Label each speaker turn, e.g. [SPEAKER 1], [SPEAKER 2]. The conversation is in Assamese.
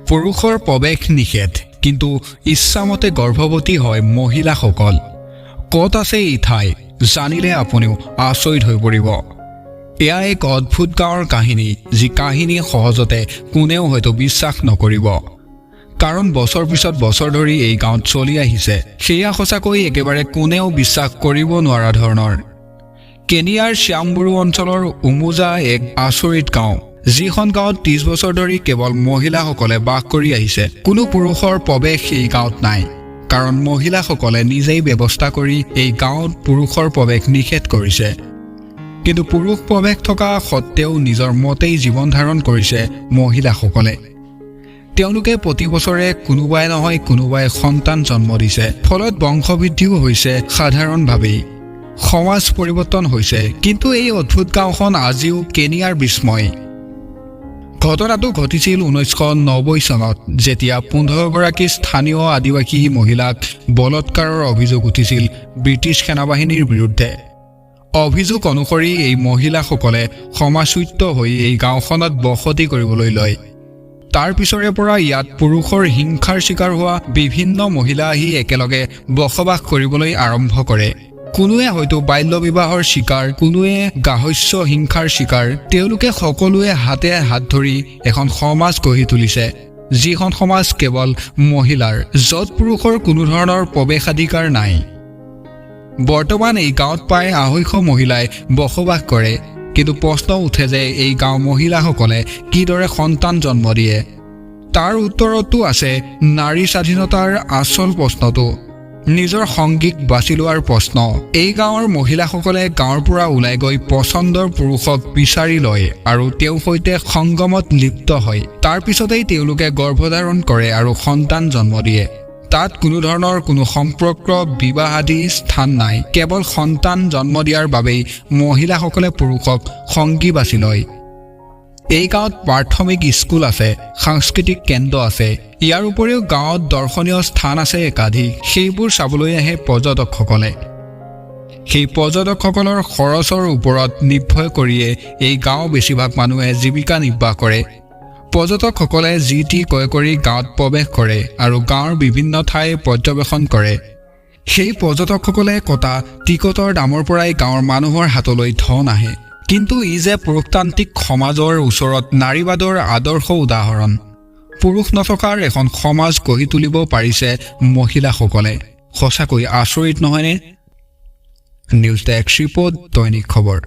[SPEAKER 1] পুৰুষৰ প্ৰৱেশ নিষেধ, কিন্তু ইচ্ছামতে গৰ্ভৱতী হয় মহিলাসকল। ক'ত আছে এই ঠাই জানিলে আপুনিও আচৰিত হৈ পৰিব। এয়া এক অদ্ভুত গাঁৱৰ কাহিনী, যি কাহিনী সহজতে কোনেও হয়তো বিশ্বাস নকৰিব, কাৰণ বছৰ পিছত বছৰ ধৰি এই গাঁৱত চলি আহিছে। সেয়া সঁচাকৈ একেবাৰে কোনেও বিশ্বাস কৰিব নোৱাৰা ধৰণৰ। কেনিয়াৰ শ্যামবুৰু অঞ্চলৰ উমোজা এক আচৰিত গাঁও, যিখন গাঁৱত 30 বছৰ ধৰি কেৱল মহিলাসকলে বাস কৰি আহিছে। কোনো পুৰুষৰ প্ৰৱেশ এই গাঁৱত নাই, কাৰণ মহিলাসকলে নিজেই ব্যৱস্থা কৰি এই গাঁৱত পুৰুষৰ প্ৰৱেশ নিষেধ কৰিছে। কিন্তু পুৰুষ প্ৰৱেশ থকা সত্ত্বেও নিজৰ মতেই জীৱন ধাৰণ কৰিছে মহিলাসকলে। তেওঁলোকে প্ৰতি বছৰে কোনোবাই নহয় কোনোবাই সন্তান জন্ম দিছে, ফলত বংশবৃদ্ধিও হৈছে সাধাৰণভাৱেই। সমাজ পৰিৱৰ্তন হৈছে, কিন্তু এই অদ্ভুত গাঁওখন আজিও কেনিয়াৰ বিস্ময়। ঘটনাটো ঘটিছিল 1990 চনত, যেতিয়া 15 গৰাকী স্থানীয় আদিবাসী মহিলাক বলৎকাৰৰ অভিযোগ উঠিছিল ব্ৰিটিছ সেনাবাহিনীৰ বিৰুদ্ধে। অভিযোগ অনুসৰি এই মহিলাসকলে সমাজচ্যুত হৈ এই গাঁওখনত বসতি কৰিবলৈ লয়। তাৰ পিছৰে পৰা ইয়াত পুৰুষৰ হিংসাৰ চিকাৰ হোৱা বিভিন্ন মহিলা আহি একেলগে বসবাস কৰিবলৈ আৰম্ভ কৰে। কোনোৱে হয়তো বাল্য বিবাহৰ চিকাৰ, কোনোৱে গাহস্য হিংসাৰ চিকাৰ। তেওঁলোকে সকলোৱে হাতে হাত ধৰি এখন সমাজ গঢ়ি তুলিছে, যিখন সমাজ কেৱল মহিলাৰ, য'ত পুৰুষৰ কোনো ধৰণৰ প্ৰৱেশাধিকাৰ নাই। বৰ্তমান এই গাঁৱত প্ৰায় 250 মহিলাই বসবাস কৰে, কিন্তু প্ৰশ্ন উঠে যে এই গাঁও মহিলাসকলে কিদৰে সন্তান জন্ম দিয়ে। তাৰ উত্তৰতো আছে নাৰী স্বাধীনতাৰ আচল প্ৰশ্নটো, নিজৰ সংগীক বাছি লোৱাৰ প্ৰশ্ন। এই গাঁৱৰ মহিলাসকলে গাঁৱৰ পৰা ওলাই গৈ পচন্দৰ পুৰুষক বিচাৰি লয় আৰু তেওঁৰ সৈতে সংগমত লিপ্ত হয়। তাৰ পিছতেই তেওঁলোকে গৰ্ভধাৰণ কৰে আৰু সন্তান জন্ম দিয়ে। তাত কোনো ধৰণৰ কোনো সম্পৰ্ক, বিবাহ আদি স্থান নাই। কেৱল সন্তান জন্ম দিয়াৰ বাবেই মহিলাসকলে পুৰুষক সংগী বাছি লয়। এই গাঁৱত প্ৰাথমিক স্কুল আছে, সাংস্কৃতিক কেন্দ্ৰ আছে। ইয়াৰ উপৰিও গাঁৱত দৰ্শনীয় স্থান আছে একাধিক। সেইবোৰ চাবলৈ আহে পৰ্যটকসকলে। সেই পৰ্যটকসকলৰ খৰচৰ ওপৰত নিৰ্ভৰ কৰিয়ে এই গাঁও বেছিভাগ মানুহে জীৱিকা নিৰ্বাহ কৰে। পৰ্যটকসকলে যি টি ক্ৰয় কৰি গাঁৱত প্ৰৱেশ কৰে আৰু গাঁৱৰ বিভিন্ন ঠাই পৰ্যবেক্ষণ কৰে। সেই পৰ্যটকসকলে কটা টিকটৰ দামৰ পৰাই গাঁৱৰ মানুহৰ হাতলৈ ধন আহে। কিন্তু ই যে পুৰুষতান্ত্ৰিক সমাজৰ ওচৰত নাৰীবাদৰ আদৰ্শ উদাহৰণ। পুৰুষ নথকাৰ এখন সমাজ গঢ়ি তুলিব পাৰিছে মহিলাসকলে। সঁচাকৈ আচৰিত নহয়নে? নিউজ ডেস্ক ৰিপৰ্ট, দৈনিক খবৰ।